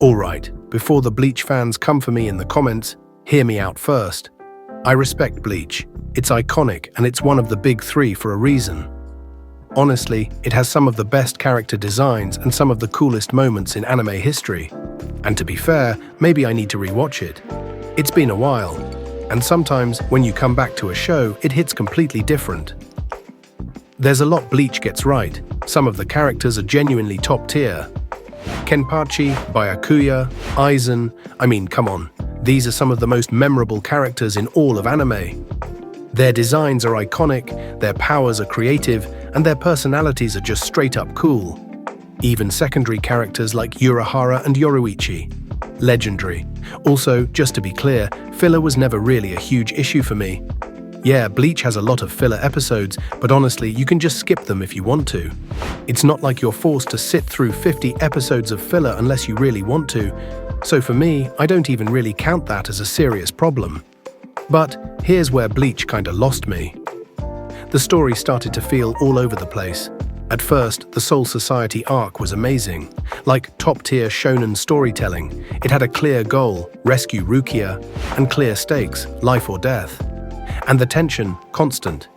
Alright, before the Bleach fans come for me in the comments, hear me out first. I respect Bleach. It's iconic and it's one of the big three for a reason. Honestly, it has some of the best character designs and some of the coolest moments in anime history. And to be fair, maybe I need to rewatch it. It's been a while, and sometimes when you come back to a show, it hits completely different. There's a lot Bleach gets right. Some of the characters are genuinely top tier. Kenpachi, Byakuya, Aizen, I mean, come on. These are some of the most memorable characters in all of anime. Their designs are iconic, their powers are creative, and their personalities are just straight up cool. Even secondary characters like Urahara and Yoruichi. Legendary. Also, just to be clear, filler was never really a huge issue for me. Yeah, Bleach has a lot of filler episodes, but honestly, you can just skip them if you want to. It's not like you're forced to sit through 50 episodes of filler unless you really want to. So for me, I don't even really count that as a serious problem. But here's where Bleach kinda lost me. The story started to feel all over the place. At first, the Soul Society arc was amazing. Like top-tier shonen storytelling, it had a clear goal, rescue Rukia, and clear stakes, life or death. And the tension, constant.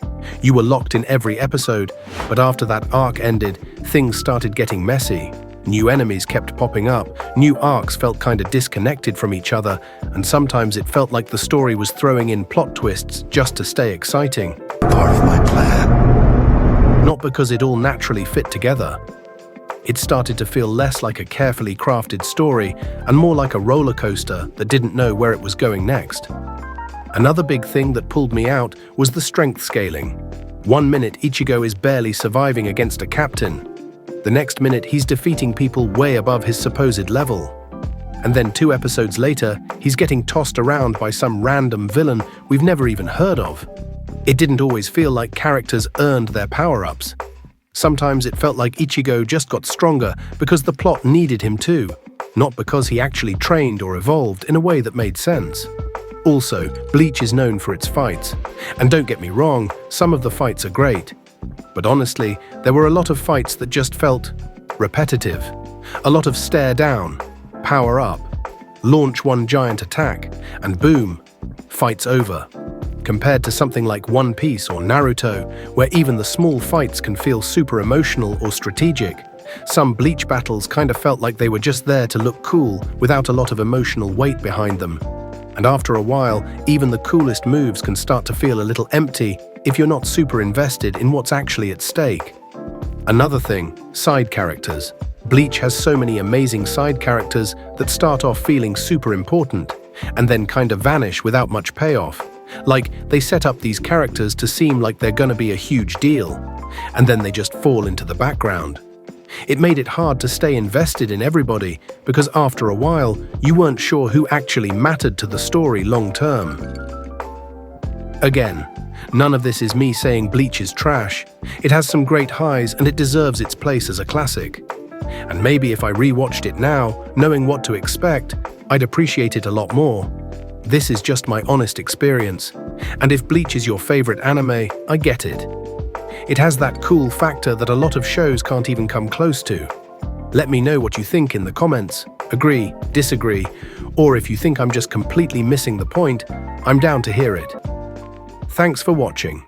You were locked in every episode, but after that arc ended, things started getting messy. New enemies kept popping up, new arcs felt kinda disconnected from each other, and sometimes it felt like the story was throwing in plot twists just to stay exciting. Part of my plan. Not because it all naturally fit together. It started to feel less like a carefully crafted story and more like a roller coaster that didn't know where it was going next. Another big thing that pulled me out was the strength scaling. 1 minute Ichigo is barely surviving against a captain. The next minute he's defeating people way above his supposed level. And then 2 episodes later, he's getting tossed around by some random villain we've never even heard of. It didn't always feel like characters earned their power-ups. Sometimes it felt like Ichigo just got stronger because the plot needed him to, not because he actually trained or evolved in a way that made sense. Also, Bleach is known for its fights. And don't get me wrong, some of the fights are great. But honestly, there were a lot of fights that just felt repetitive. A lot of stare down, power up, launch one giant attack, and boom, fight's over. Compared to something like One Piece or Naruto, where even the small fights can feel super emotional or strategic, some Bleach battles kind of felt like they were just there to look cool without a lot of emotional weight behind them. And after a while, even the coolest moves can start to feel a little empty if you're not super invested in what's actually at stake. Another thing, side characters. Bleach has so many amazing side characters that start off feeling super important, and then kind of vanish without much payoff. Like, they set up these characters to seem like they're gonna be a huge deal, and then they just fall into the background. It made it hard to stay invested in everybody, because after a while, you weren't sure who actually mattered to the story long term. Again, none of this is me saying Bleach is trash. It has some great highs and it deserves its place as a classic. And maybe if I rewatched it now, knowing what to expect, I'd appreciate it a lot more. This is just my honest experience. And if Bleach is your favorite anime, I get it. It has that cool factor that a lot of shows can't even come close to. Let me know what you think in the comments. Agree, disagree, or if you think I'm just completely missing the point, I'm down to hear it. Thanks for watching.